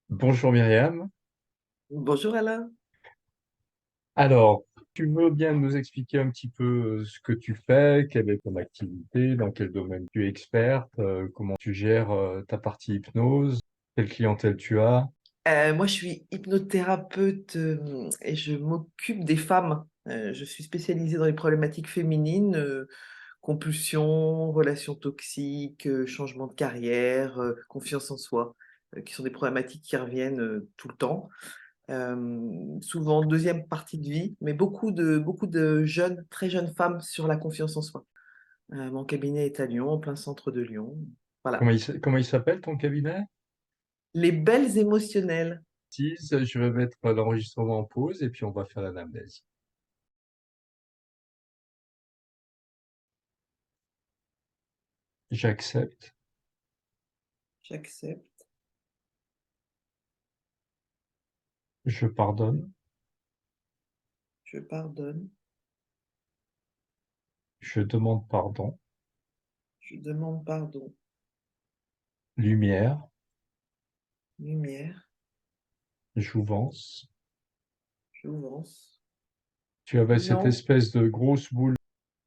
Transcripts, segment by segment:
Bonjour Myriam. Bonjour Alain. Alors, tu veux bien nous expliquer un petit peu ce que tu fais, quelle est ton activité, dans quel domaine tu es experte, comment tu gères ta partie hypnose, quelle clientèle tu as? Moi, je suis hypnothérapeute et je m'occupe des femmes. Je suis spécialisée dans les problématiques féminines, compulsions, relations toxiques, changement de carrière, confiance en soi, qui sont des problématiques qui reviennent tout le temps. Souvent deuxième partie de vie, mais beaucoup de jeunes, très jeunes femmes sur la confiance en soi. Mon cabinet est à Lyon, en plein centre de Lyon. Voilà. Comment il s'appelle ton cabinet? Les belles émotionnelles. Je vais mettre l'enregistrement en pause et puis on va faire l'anamnèse. J'accepte, J'accepte, je pardonne, je pardonne, je demande pardon, je demande pardon. lumière, Lumière, jouvence. jouvence. Tu avais cette Non, espèce de grosse boule.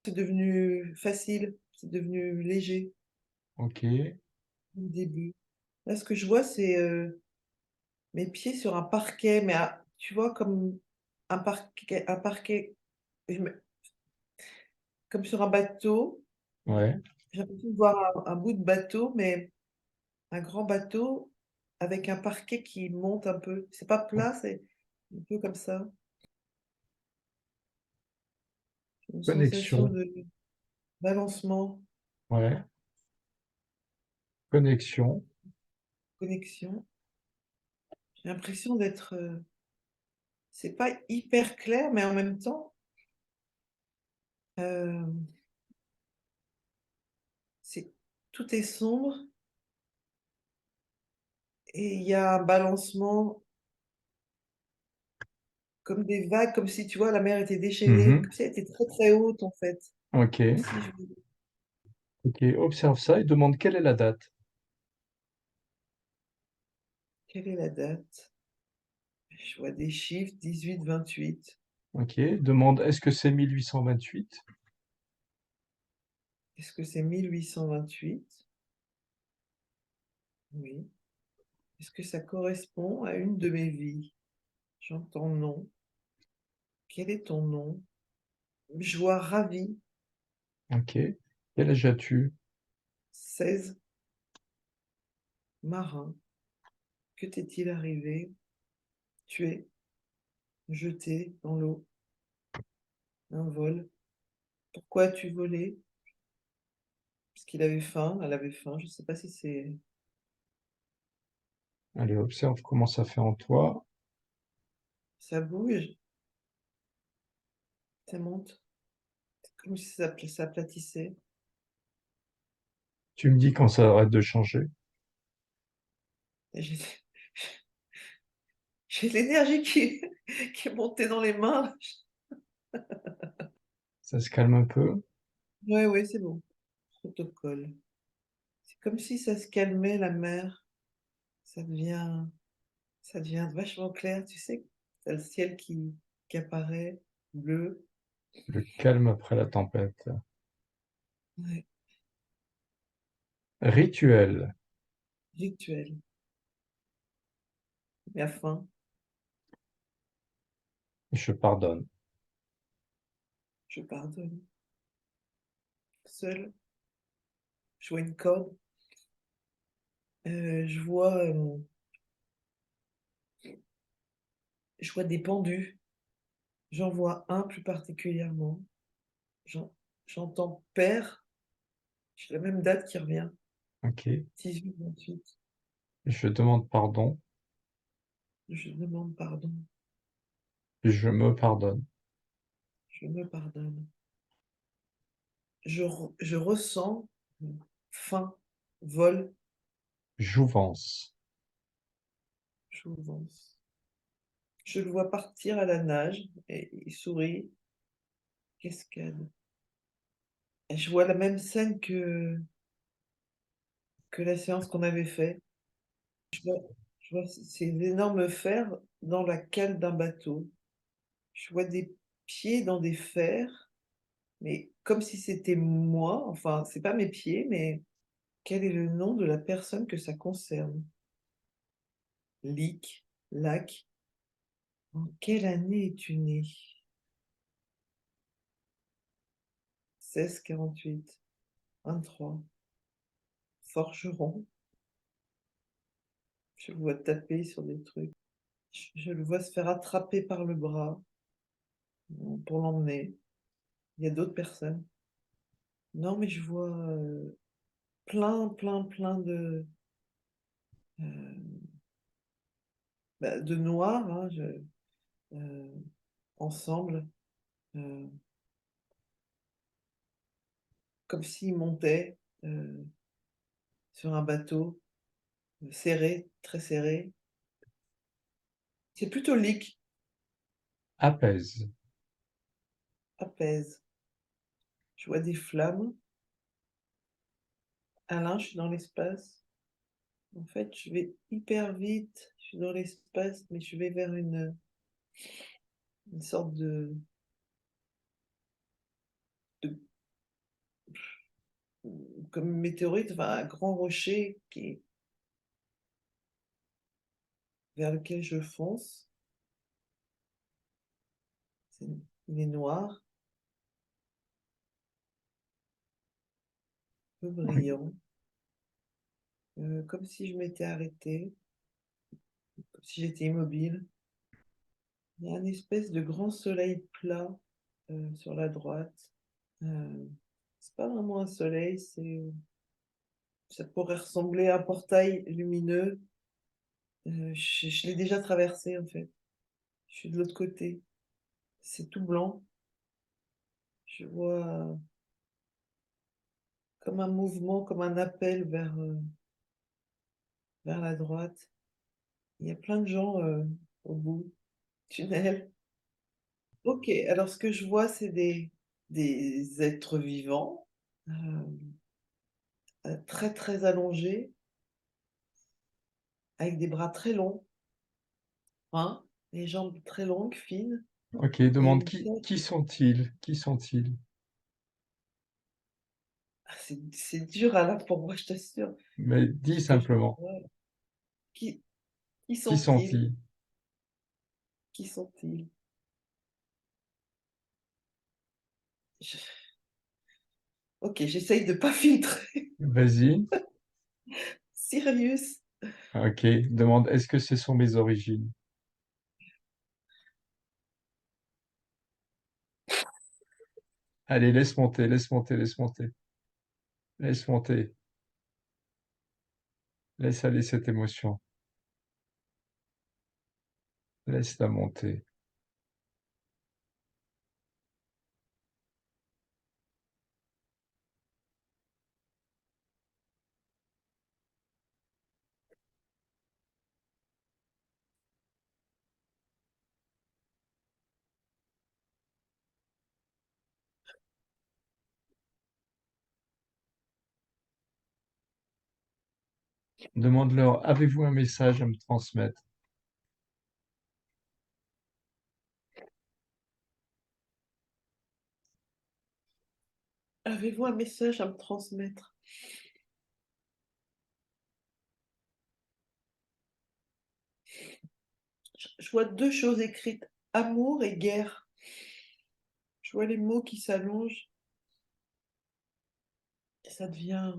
c'est devenu facile, c'est devenu léger Ok, au début. Là, ce que je vois, c'est mes pieds sur un parquet, mais tu vois, comme un parquet, je me- comme sur un bateau. ouais. J'ai l'impression de voir un bout de bateau, mais un grand bateau avec un parquet qui monte un peu. C'est pas plat, c'est un peu comme ça. Une sensation Connexion, de balancement, ouais. Connexion. connexion. J'ai l'impression d'être, c'est pas hyper clair, mais en même temps, heu, c'est tout est sombre et il y a un balancement comme des vagues, comme si, tu vois, la mer était déchaînée, Mhm. comme si elle était très, très haute, en fait. Ok, Comme si je ok, observe ça et demande quelle est la date. quelle est la date? Je vois des chiffres 18-28. Ok, demande est-ce que c'est 1828? Est-ce que c'est 1828? Oui. Est-ce que ça correspond à une de mes vies? J'entends non. Quel est ton nom? Joie ravie, Ok, quel âge as-tu? 16, marin. Que t'est-il arrivé? Tué, jeté dans l'eau, un vol. Pourquoi as-tu volé? Parce qu'il avait faim, elle avait faim. Je ne sais pas si c'est... Allez, observe comment ça fait en toi. Ça bouge, ça monte. C'est comme si ça s'aplatissait. Tu me dis quand ça arrête de changer. Et j'ai l'énergie qui est montée dans les mains. Ça se calme un peu. Ouais, ouais, c'est bon. Protocole. C'est comme si ça se calmait, la mer. Ça devient, ça devient vachement clair. Tu sais, t'as le ciel qui apparaît, bleu. Le calme après la tempête. Ouais. Rituel. Rituel. La fin. Je pardonne. Je pardonne. Seul. Je vois une corde. Je vois je vois des pendus. J'en vois un plus particulièrement. J'en j'entends père. J'ai la même date qui revient. Ok, 18-28. je demande pardon. Je demande pardon. Je me pardonne. Je me pardonne. Je ressens faim, vol, Jouvence. jouvence. Je le vois partir à la nage et il sourit, cascade. Et je vois la même scène que la séance qu'on avait fait. Je vois ces énormes fers dans la cale d'un bateau. Je vois des pieds dans des fers, mais comme si c'était moi, enfin, c'est pas mes pieds, mais quel est le nom de la personne que ça concerne? Lick, Lac. En quelle année es-tu né? 1648, 23. Forgeron. Je le vois taper sur des trucs. Je le vois se faire attraper par le bras pour l'emmener. Il y a d'autres personnes. Non, mais je vois plein euh, de noirs, hein, euh, ensemble, euh, comme s'ils montaient sur un bateau serré, très serré. C'est plutôt Lick, Apaise. apaise. Je vois des flammes. Alain, je suis dans l'espace. En fait, je vais hyper vite. Je suis dans l'espace, mais je vais vers une sorte de comme une météorite, enfin un grand rocher vers lequel je fonce. C'est- Il est noir, un peu brillant, comme si je m'étais arrêtée, comme si j'étais immobile. Il y a une espèce de grand soleil plat sur la droite. Euh, c'est pas vraiment un soleil, ça pourrait ressembler à un portail lumineux. Je l'ai déjà traversé en fait. Je suis de l'autre côté. C'est tout blanc. Je vois comme un mouvement, comme un appel vers la droite. Il y a plein de gens au bout du tunnel. Ok, alors ce que je vois, c'est des êtres vivants, euh, très très allongés, avec des bras très longs, hein, des jambes très longues, fines, Ok, et demande une tête. qui sont-ils? Qui sont-ils? Ah, c'est dur alors pour moi, je t'assure. Mais dis Ce que je simplement, vois. Qui, qui qui sont-ils? sont-ils? Qui sont-ils? Je- Ok, j'essaye de pas filtrer. Vas-y. Sirius. Ok, demande, est-ce que ce sont mes origines? Allez, laisse monter, laisse monter, laisse monter, laisse monter, laisse aller cette émotion, laisse-la monter. Demande-leur, avez-vous un message à me transmettre? Avez-vous un message à me transmettre? Je vois deux choses écrites, amour et guerre. Je vois les mots qui s'allongent et ça devient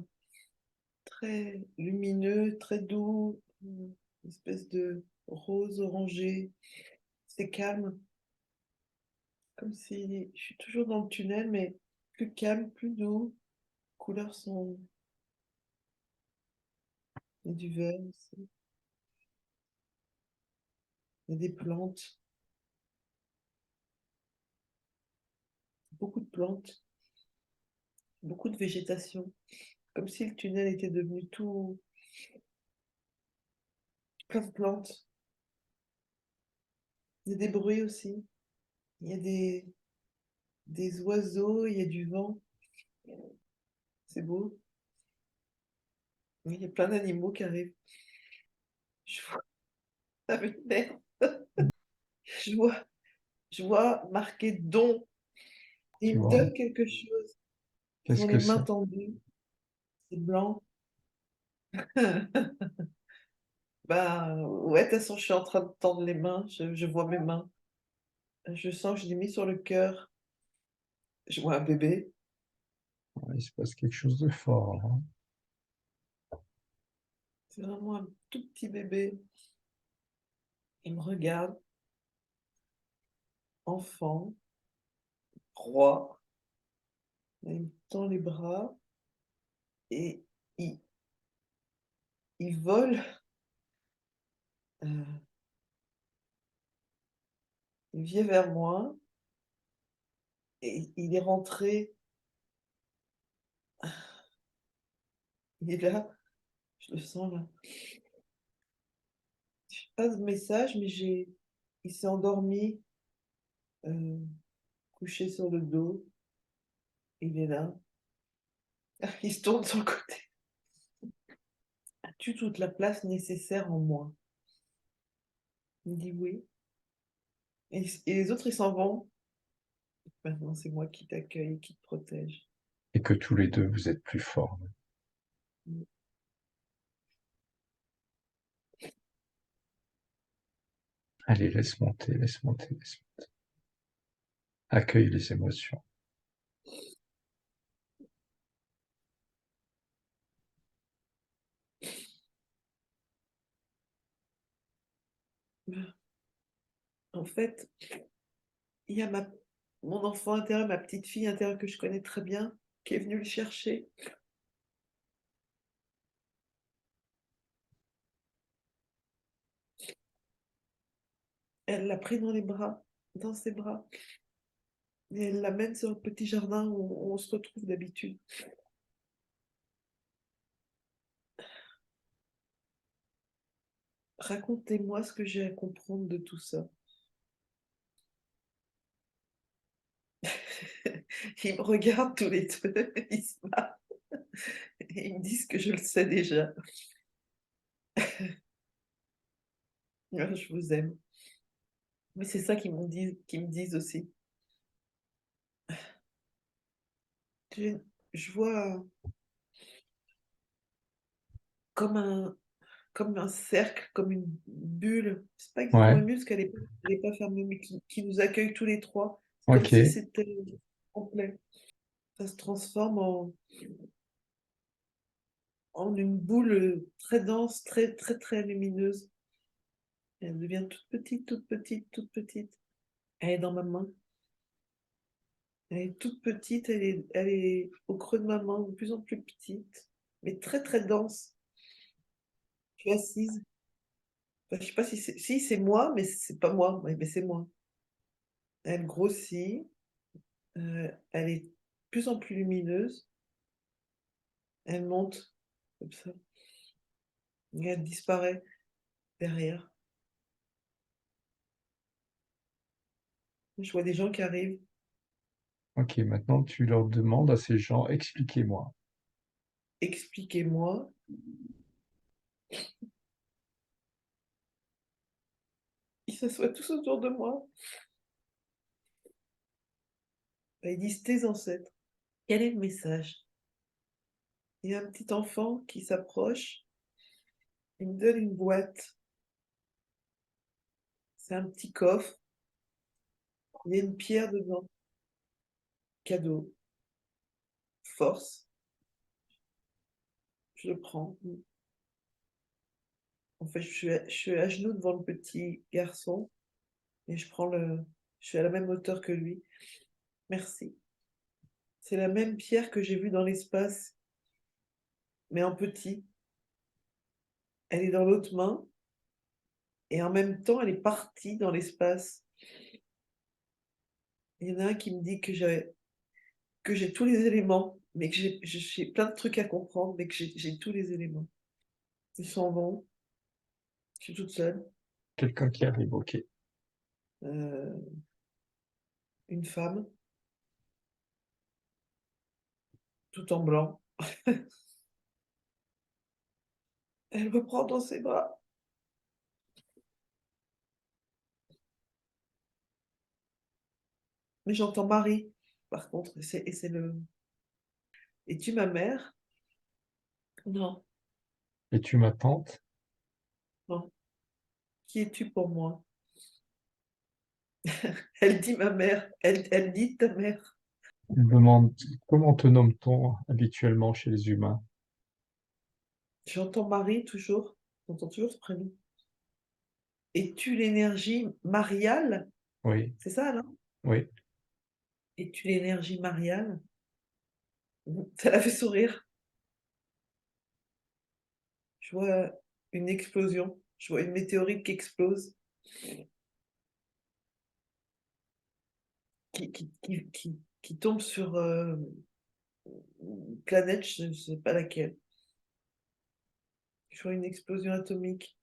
très lumineux, très doux, une espèce de rose orangé. C'est calme, comme si je suis toujours dans le tunnel, mais plus calme, plus doux. Les couleurs sont il y a du vert aussi. Il y a des plantes, beaucoup de plantes, beaucoup de végétation, comme si le tunnel était devenu tout plein de plantes. Il y a des bruits aussi. Il y a des oiseaux, il y a du vent. C'est beau. Oui, il y a plein d'animaux qui arrivent. Je vois. Ah mais merde, je vois je vois marqué «don». Tu Il me vois? donne quelque chose. Ils Qu'est-ce ont que les c'est? mains tendues, c'est blanc. Bah, ouais, de toute façon, je suis en train de tendre les mains, je vois mes mains. Je sens que je l'ai mis sur le cœur. Je vois un bébé, Ouais, il se passe quelque chose de fort, hein. c'est vraiment un tout petit bébé. Il me regarde, enfant, roi, il me tend les bras et il il vole, heu, il vient vers moi et il est rentré, il est là, je le sens là. J'ai pas de message, mais j'ai il s'est endormi, heu, couché sur le dos, il est là. Il se tourne sur le côté. «As-tu toute la place nécessaire en moi?» Il me dit: «Oui» et les autres, ils s'en vont. Maintenant, c'est moi qui t'accueille, qui te protège. Et que tous les deux, vous êtes plus forts. Mmh. Allez, laisse monter, laisse monter, laisse monter. Accueille les émotions. Bah, en fait, il y a mon enfant intérieur, ma petite fille intérieure que je connais très bien, qui est venue le chercher. Elle l'a pris dans les bras, dans ses bras et elle l'amène sur le petit jardin où on se retrouve d'habitude. Racontez-moi ce que j'ai à comprendre de tout ça. Ils me regardent tous les 2, ils se marrent et ils me disent que je le sais déjà. «Ah, je vous aime». Mais c'est ça qu'ils me disent aussi. J'ai je vois comme un comme un cercle, comme une bulle. C'est pas exactement Ouais, une bulle parce qu'elle est pas fermée, mais qui nous accueille tous les 3. C'est comme si ok. c'était complet. Ça se transforme en une boule, très dense, très, très, très lumineuse. Elle devient toute petite, toute petite, toute petite. Elle est dans ma main. Elle est toute petite, elle est au creux de ma main, de plus en plus petite, mais très, très dense. Je suis assise. Enfin, je sais pas si c'est moi, mais c'est pas moi, mais c'est moi. Elle grossit, elle est de plus en plus lumineuse, elle monte comme ça et elle disparaît derrière. Je vois des gens qui arrivent. Ok, maintenant tu leur demandes à ces gens, expliquez-moi. «Expliquez-moi». Ils s'assoient tous autour de moi et ils disent: «Tes ancêtres». Quel est le message? Il y a un petit enfant qui s'approche, il me donne une boîte. C'est un petit coffre, il y a une pierre dedans. Cadeau, force, je le prends. En fait, je suis à genoux devant le petit garçon et je suis à la même hauteur que lui. Merci. C'est la même pierre que j'ai vue dans l'espace, mais en petit. Elle est dans l'autre main et en même temps, elle est partie dans l'espace. Il y en a un qui me dit que j'ai tous les éléments, mais que j'ai plein de trucs à comprendre, mais que j'ai tous les éléments. Ils s'en vont, je suis toute seule, Quelqu'un qui arrive, ok. heu, une femme, tout en blanc. Elle me prend dans ses bras. Mais j'entends Marie, par contre, et c'est le. Es-tu ma mère? Non, Es-tu ma tante? non. Qui es-tu pour moi? Elle dit ma mère, elle dit ta mère. Il demande comment te nomme-t-on habituellement chez les humains? J'entends Marie toujours, j'entends toujours ce prénom. Es-tu l'énergie mariale? Oui, C'est ça, non? oui. Es-tu l'énergie mariale? Ça l'a fait sourire. Je vois une explosion, je vois une météorite qui explose, qui tombe sur une planète, je ne sais pas laquelle. Je vois une explosion atomique.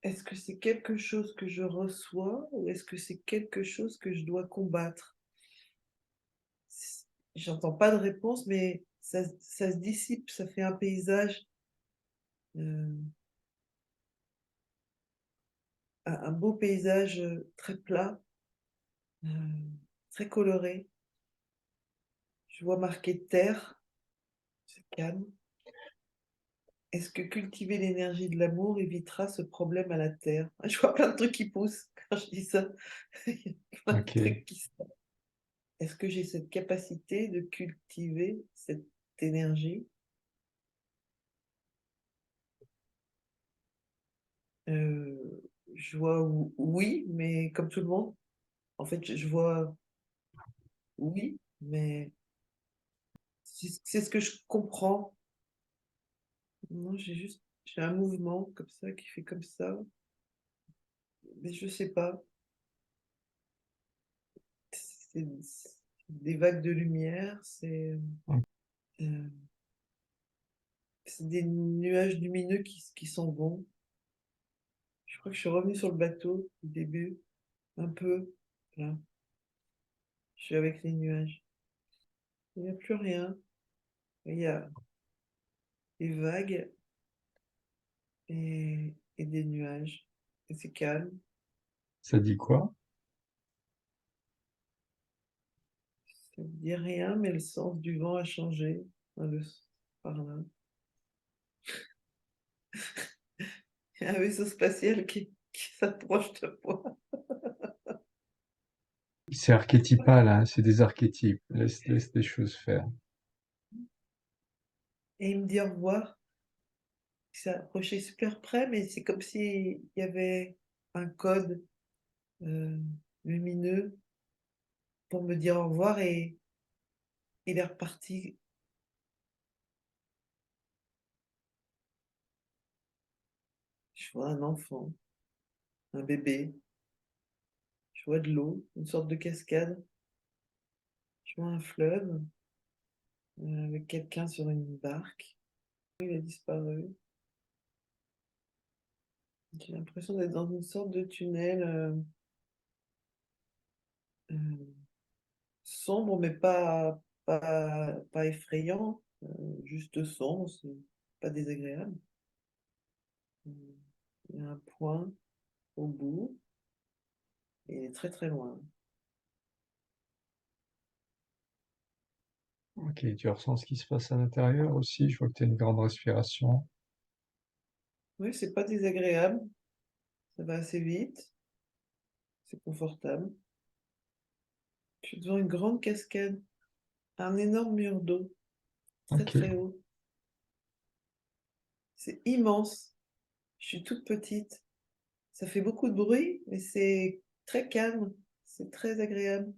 Est-ce que c'est quelque chose que je reçois ou est-ce que c'est quelque chose que je dois combattre? J'entends pas de réponse, mais ça se dissipe, ça fait un paysage, euh, un beau paysage très plat, euh, très coloré. Je vois marqué terre, c'est calme. Est-ce que cultiver l'énergie de l'amour évitera ce problème à la terre? Je vois plein de trucs qui poussent quand je dis ça. Il y a plein de Ok. trucs qui se. Est-ce que j'ai cette capacité de cultiver cette énergie? Euh, je vois oui, mais comme tout le monde, en fait, je vois oui, mais c'est ce que je comprends. Non, j'ai un mouvement comme ça qui fait comme ça, mais je sais pas. C'est des vagues de lumière, euh, c'est des nuages lumineux qui s'en vont. Je crois que je suis revenue sur le bateau au début, un peu. Là, je suis avec les nuages. Il n'y a plus rien. Il y a des vagues et des nuages. Et c'est calme. Ça dit quoi? Ça ne dit rien, mais le sens du vent a changé. Enfin, par là. Il y a un vaisseau spatial qui s'approche de moi. C'est archétypal, hein, c'est des archétypes. Laisse les choses faire. Et il me dit au revoir. Il s'est approché super près, mais c'est comme s'il y avait un code euh, lumineux pour me dire au revoir et il est reparti. Je vois un enfant, un bébé, je vois de l'eau, une sorte de cascade, je vois un fleuve avec quelqu'un sur une barque. Il a disparu. J'ai l'impression d'être dans une sorte de tunnel euh, sombre, mais pas effrayant, juste sombre, c'est pas désagréable. Euh, Il y a un point au bout et il est très très loin. Ok, tu ressens ce qui se passe à l'intérieur aussi. Je vois que tu as une grande respiration. Oui, c'est pas désagréable, ça va assez vite, c'est confortable. Je suis devant une grande cascade, un énorme mur d'eau, très Ok, très haut. C'est immense. Je suis toute petite. Ça fait beaucoup de bruit, mais c'est très calme, c'est très agréable.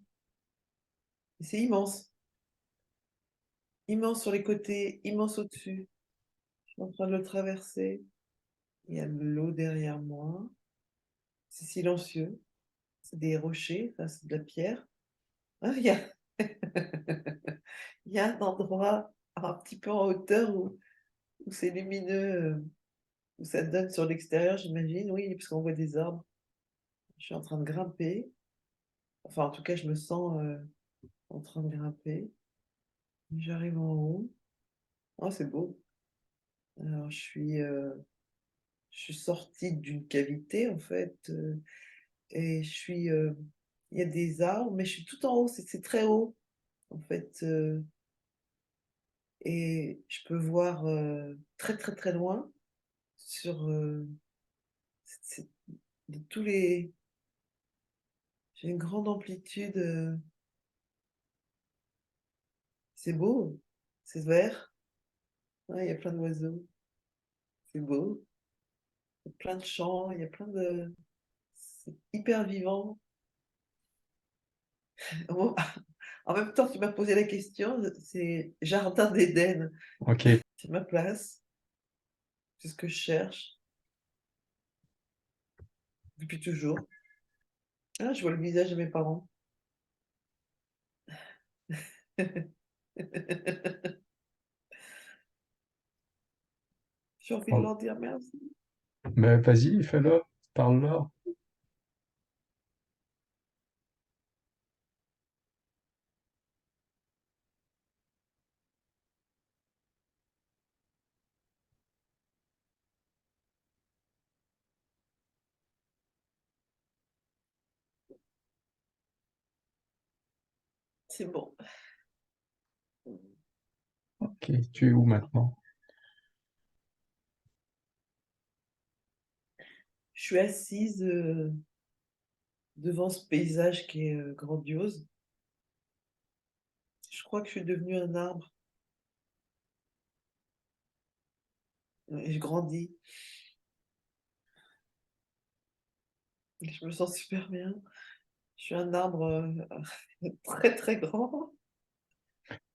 Et c'est immense, immense sur les côtés, immense au-dessus. Je suis en train de le traverser. Il y a de l'eau derrière moi. C'est silencieux. C'est des rochers, enfin, c'est de la pierre. Ah, il y a un endroit un petit peu en hauteur où c'est lumineux, où ça donne sur l'extérieur, j'imagine. Oui, parce qu'on voit des arbres. Je suis en train de grimper. Enfin, en tout cas, je me sens en train de grimper. J'arrive en haut. Oh, c'est beau. Alors, je suis sortie d'une cavité, en fait, et je suis il y a des arbres, mais je suis tout en haut, c'est très haut, en fait, et je peux voir, très, très, très loin sur, c'est de tous les j'ai une grande amplitude, c'est beau, c'est vert, ouais, il y a plein d'oiseaux, c'est beau, il y a plein de champs, il y a plein de c'est hyper vivant. Bon, en même temps, tu m'as posé la question, c'est jardin d'Éden, Ok, c'est ma place, c'est ce que je cherche depuis toujours. Ah, je vois le visage de mes parents. J'ai envie de oh, leur dire merci. mais vas-y, fais-le, parle-leur. C'est bon. Ok, tu es où maintenant? Je suis assise devant ce paysage qui est grandiose. Je crois que je suis devenue un arbre et je grandis. Et je me sens super bien. Je suis un arbre très très grand.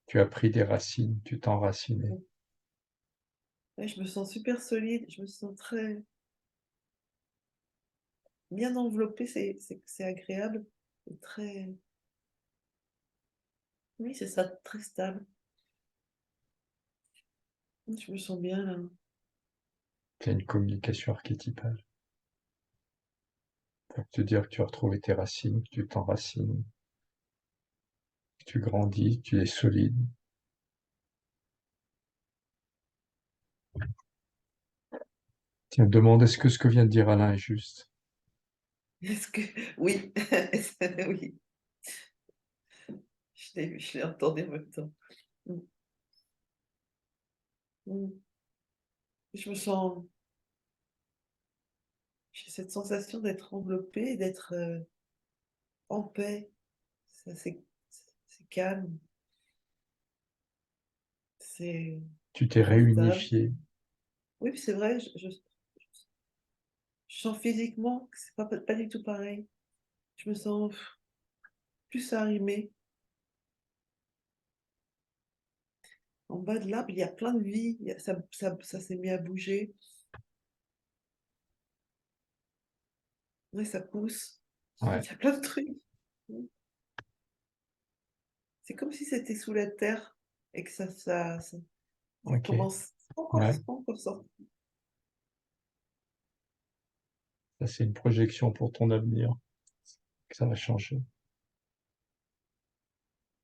Tu as pris des racines, tu t'es enraciné. Et je me sens super solide. Je me sens très bien enveloppée. C'est agréable. C'est très, oui, c'est ça, très stable. Je me sens bien là. Tu as une communication archétypale. Ça veut te dire que tu as retrouvé tes racines, que tu t'enracines, que tu grandis, que tu es solide. Tiens, demande est-ce que ce que vient de dire Alain est juste? Est-ce que oui, oui, je l'ai entendu en même temps. Mmh, mmh. Je me sens j'ai cette sensation d'être enveloppée, d'être, en paix. Ça c'est calme, c'est Tu t'es confortable. réunifié. Oui, puis c'est vrai, je sens physiquement que c'est pas du tout pareil. Je me sens plus arrimée. En bas de l'arbre, il y a plein de vie, il y a ça s'est mis à bouger. Ouais, ça pousse. Il Ouais, y a plein de trucs. Mmh. C'est comme si c'était sous la terre et que ça ok. commence Ouais, c'est pas encore sorti. ça c'est une projection pour ton avenir, que ça va changer.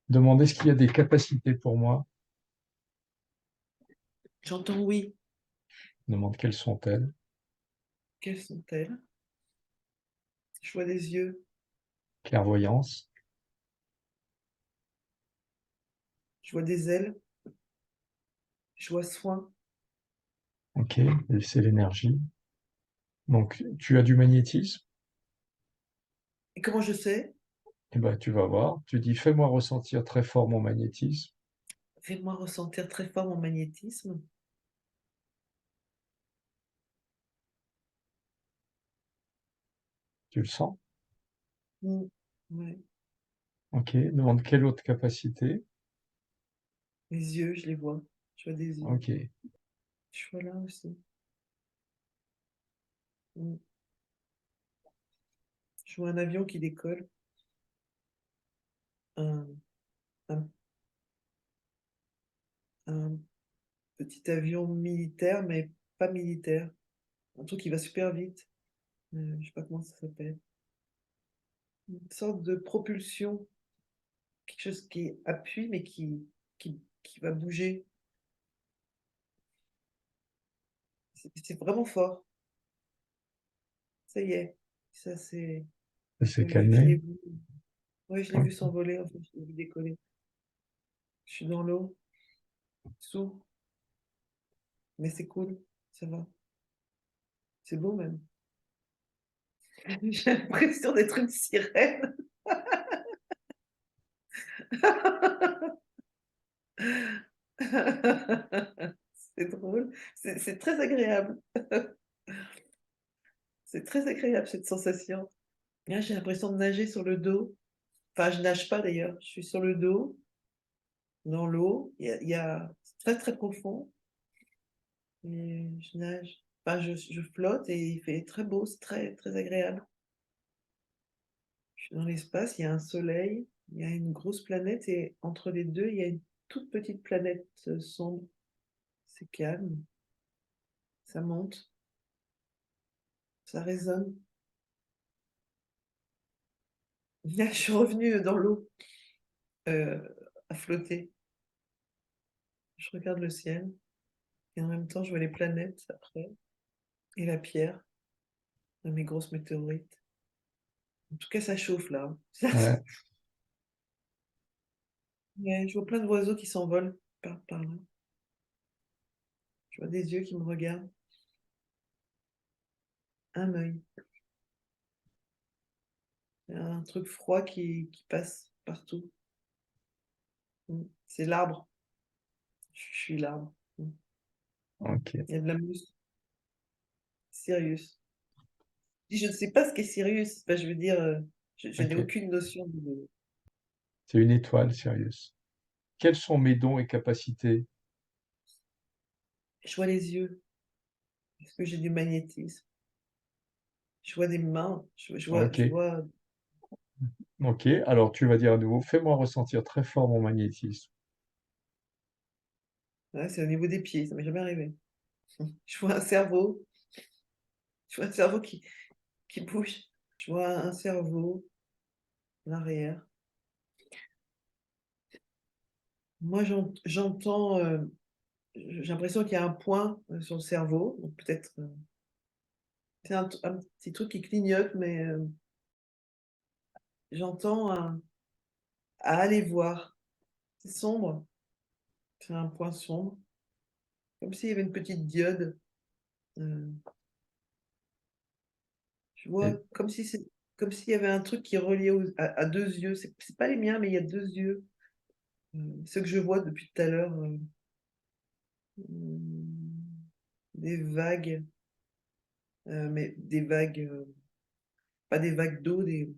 Demande est-ce qu'il y a des capacités pour moi? J'entends oui. Demande quelles sont-elles? Quelles sont-elles? Je vois des yeux, Clairvoyance. je vois des ailes, je vois soin. Ok, et c'est l'énergie. Donc, tu as du magnétisme? Et comment je sais? Eh ben, tu vas voir. Tu dis, fais-moi ressentir très fort mon magnétisme. Fais-moi ressentir très fort mon magnétisme. Tu le sens? Mmh. Ouais. Ok. Demande quelle autre capacité. Les yeux, je les vois. Je vois des yeux. Ok. Je vois là aussi. Mmh. Je vois un avion qui décolle. Un, un, un petit avion militaire, mais pas militaire. Un truc qui va super vite. Je sais pas comment ça s'appelle. Une sorte de propulsion, quelque chose qui appuie, mais qui va bouger. C'est vraiment fort. Ça y est, ça c'est Ça je s'est l'ai vu, je calmé. l'ai vu. Oui, je l'ai vu Ok. s'envoler, en fait, je l'ai vu décoller. Je suis dans l'eau, sous, mais c'est cool, ça va. C'est beau même. J'ai l'impression d'être une sirène. C'est drôle, c'est très agréable. C'est très agréable cette sensation. Là, j'ai l'impression de nager sur le dos. Enfin, je nage pas d'ailleurs, je suis sur le dos, dans l'eau. C'est très très profond et je nage. Enfin, je flotte et il fait très beau, c'est très très agréable. Je suis dans l'espace, il y a un soleil, il y a une grosse planète et entre les deux, il y a une toute petite planète sombre. C'est calme, ça monte, ça résonne. Là, je suis revenue dans l'eau, euh, à flotter. Je regarde le ciel et en même temps, je vois les planètes après et la pierre, mes grosses météorites. En tout cas, ça chauffe là. Ouais, Ouais, je vois plein d'oiseaux qui s'envolent par là. Je vois des yeux qui me regardent, un œil, un truc froid qui passe partout. C'est l'arbre. Je suis l'arbre. ok, Il y a de la mousse. Sirius. Je ne sais pas ce qu'est Sirius. Enfin, je veux dire, je n'ai ok. aucune notion de. C'est une étoile, Sirius. Quels sont mes dons et capacités? Je vois les yeux. Est-ce que j'ai du magnétisme? Je vois des mains. Ok, Je vois. ok. Alors tu vas dire à nouveau, fais-moi ressentir très fort mon magnétisme. Ouais, c'est au niveau des pieds. Ça m'est jamais arrivé. Je vois un cerveau. Je vois un cerveau qui bouge. Je vois un cerveau, l'arrière. Moi, j'entends, j'ai l'impression qu'il y a un point sur le cerveau, donc peut-être, c'est un petit truc qui clignote, mais j'entends à aller voir. C'est sombre, c'est un point sombre, comme s'il y avait une petite diode. euh, je vois Et comme s'il y avait un truc qui est relié à deux yeux. C'est pas les miens, mais il y a deux yeux. Ce que je vois depuis tout à l'heure, des vagues, mais des vagues, pas des vagues d'eau, des.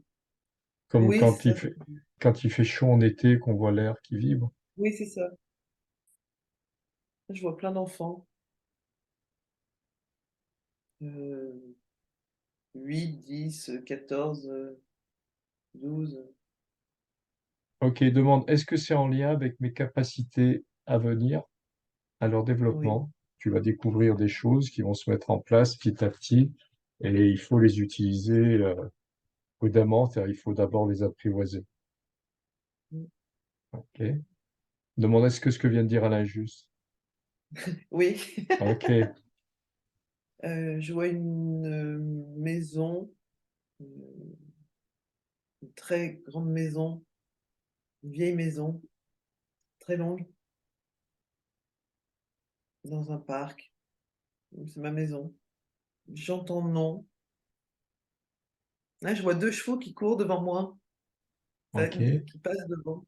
comme Oui, c'est ça. quand il fait chaud en été, qu'on voit l'air qui vibre. Oui, c'est ça. Je vois plein d'enfants, euh, 8, 10, 14, 12. Ok, demande, est-ce que c'est en lien avec mes capacités à venir, à leur Oui. développement? Tu vas découvrir des choses qui vont se mettre en place petit à petit et il faut les utiliser prudemment, c'est-à-dire il faut d'abord les apprivoiser. Ok. Demande, est-ce que ce que vient de dire Alain est juste? Oui. Ok, Je vois une maison, euh, une très grande maison, une vieille maison, très longue, dans un parc. C'est ma maison. J'entends non. Là, je vois deux chevaux qui courent devant moi, enfin, ok. qui passent devant.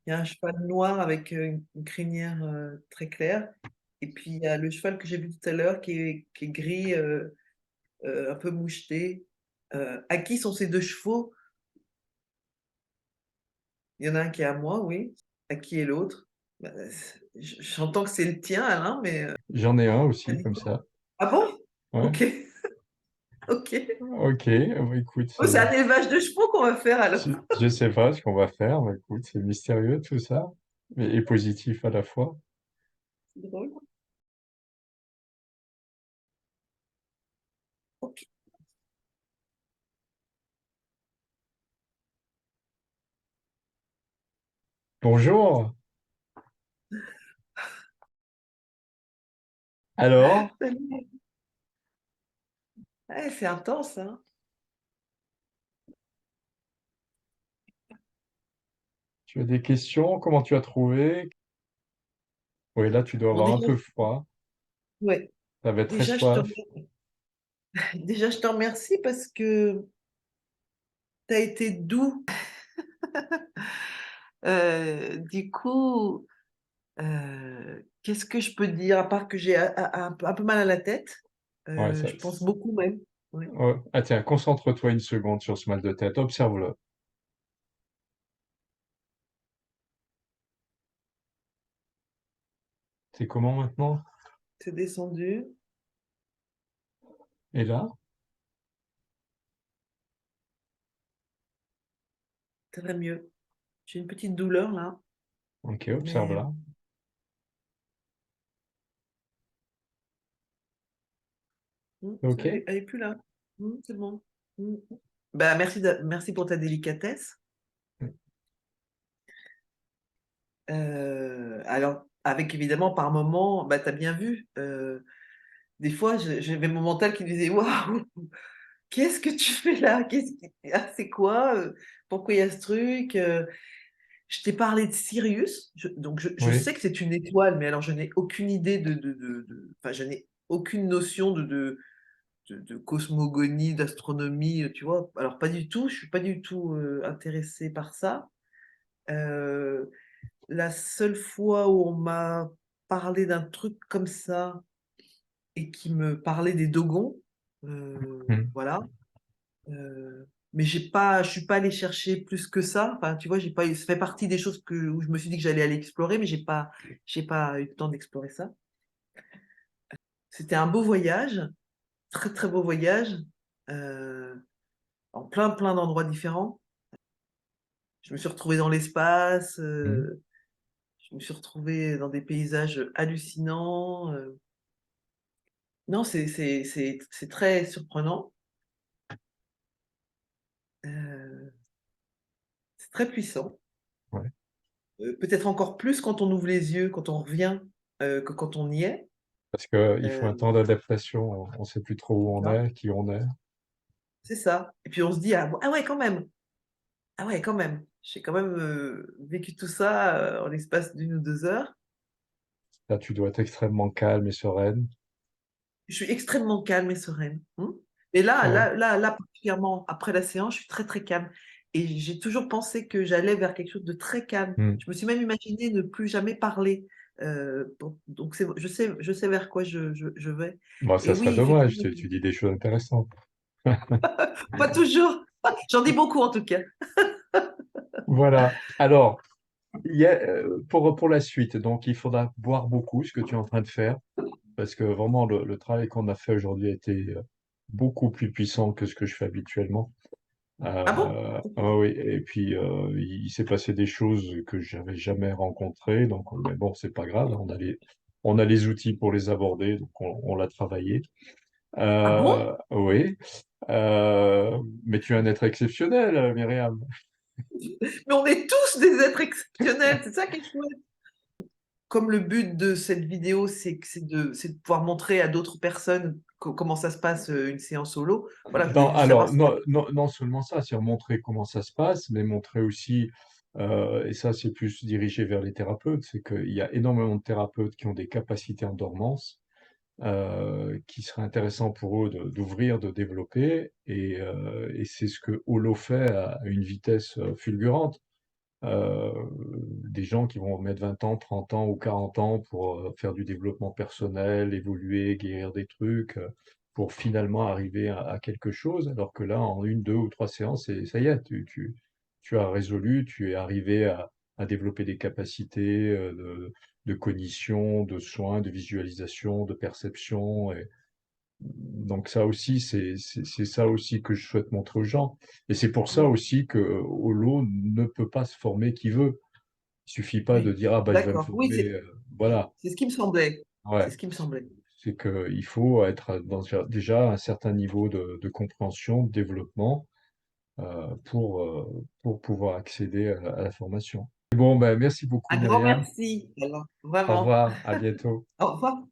Il y a un cheval noir avec une crinière très claire. Et puis il y a le cheval que j'ai vu tout à l'heure qui est gris, un peu moucheté. À qui sont ces deux chevaux? Il y en a un qui est à moi, oui. À qui est l'autre? Bah, j'entends que c'est le tien, Alain, mais J'en ai un aussi, comme Anita. ça. Ah bon? Ouais. Ok, ok. Ok, bah, écoute, Oh, c'est un élevage de chevaux qu'on va faire alors. je sais pas ce qu'on va faire, mais écoute, c'est mystérieux tout ça, mais et positif à la fois. C'est drôle. Ok. Bonjour. Alors, Ouais, c'est intense, hein. Tu as des questions? Comment tu as trouvé? Oui, là, tu dois Bon, avoir un déjà, peu froid. ouais. Tu avais très Déjà, je te, soif. déjà, je te remercie parce que tu as été doux. Du coup, qu'est-ce que je peux dire à part que j'ai un peu mal à la tête? Ouais, ça, Je pense beaucoup même. Ouais. ouais. Ah tiens, concentre-toi une seconde sur ce mal de tête. Observe-le. C'est comment maintenant? C'est descendu. Et là? Ça va mieux. J'ai une petite douleur là, Ok, observe mais là. Ok. elle est plus là. C'est bon. Mmh. Bah, merci pour ta délicatesse. Alors, avec évidemment par moments, bah, tu as bien vu, des fois j'avais mon mental qui me disait: «Waouh, qu'est-ce que tu fais là? Qu'est-ce qui c'est quoi, pourquoi il y a ce truc?» Je t'ai parlé de Sirius, donc je Oui. sais que c'est une étoile, mais alors je n'ai aucune idée enfin, je n'ai aucune notion de cosmogonie, d'astronomie, tu vois? Alors pas du tout, je suis pas du tout, intéressée par ça. Heu, la seule fois où on m'a parlé d'un truc comme ça et qui me parlait des Dogons, Hmm. voilà, mais je suis pas allée chercher plus que ça. Enfin, tu vois, j'ai pas eu ça fait partie des choses où je me suis dit que j'allais aller explorer, mais j'ai pas eu le temps d'explorer ça. C'était un beau voyage, très, très beau voyage, heu, en plein d'endroits différents. Je me suis retrouvée dans l'espace, Hmm. je me suis retrouvée dans des paysages hallucinants, non, c'est très surprenant, heu, c'est très puissant, Ouais. peut-être encore plus quand on ouvre les yeux, quand on revient, que quand on y est, Parce qu'il faut un temps heu, d'adaptation. On ne sait plus trop où c'est on ça, est, qui on est. c'est ça et puis on se dit: «Ah ouais quand même, ah ouais quand même». J'ai quand même, vécu tout ça, en l'espace d'1 ou 2 heures. Là, tu dois être extrêmement calme et sereine. Je suis extrêmement calme et sereine. Et là Ouais. là là là, particulièrement après la séance, je suis très, très calme et j'ai toujours pensé que j'allais vers quelque chose de très calme. Hmm. Je me suis même imaginée ne plus jamais parler, pour donc je sais vers quoi je vais Bon, et ça serait oui, dommage. effectivement, Tu dis des choses intéressantes. pas toujours. J'en dis beaucoup en tout cas. Voilà. Alors, il y a, pour la suite, donc il faudra boire beaucoup, ce que tu es en train de faire, parce que vraiment, le travail qu'on a fait aujourd'hui a été beaucoup plus puissant que ce que je fais habituellement. Ah bon? Ah oui, et puis il s'est passé des choses que j'avais jamais rencontrées, donc mais bon, c'est pas grave, on a les outils pour les aborder, donc on l'a travaillé. Ah bon? Oui, mais tu es un être exceptionnel, Myriam. Mais on est tous des êtres exceptionnels, c'est ça qui est chouette. Comme le but de cette vidéo, c'est de pouvoir montrer à d'autres personnes comment ça se passe, une séance solo, voilà, je voulais Non, juste savoir alors, si non, non, non seulement ça, c'est montrer comment ça se passe, mais montrer aussi, et ça c'est plus dirigé vers les thérapeutes, c'est qu'il y a énormément de thérapeutes qui ont des capacités en dormance, qui serait intéressant pour eux d'ouvrir, de développer, et c'est ce que Holo fait à une vitesse fulgurante. Euh, des gens qui vont mettre 20 ans, 30 ans ou 40 ans pour faire du développement personnel, évoluer, guérir des trucs, pour finalement arriver à quelque chose, alors que là, en une, deux ou trois séances, ça y est, tu as résolu, tu es arrivé à développer des capacités de cognition, de soins, de visualisation, de perception, donc ça aussi, c'est ça aussi que je souhaite montrer aux gens. Et c'est pour ça mmh, aussi que Holo ne peut pas se former qui veut. Il suffit pas de oui, dire, ah bah je vais me d'accord, oui, former. Voilà. c'est ce qui me semblait, c'est Ouais. ce qui me semblait. C'est qu'il faut être dans déjà un certain niveau de compréhension, de développement, pour pouvoir accéder à la formation. Bon, ben, merci beaucoup, Un grand Myriam. merci, alors, Au vraiment. revoir, à bientôt. Au revoir.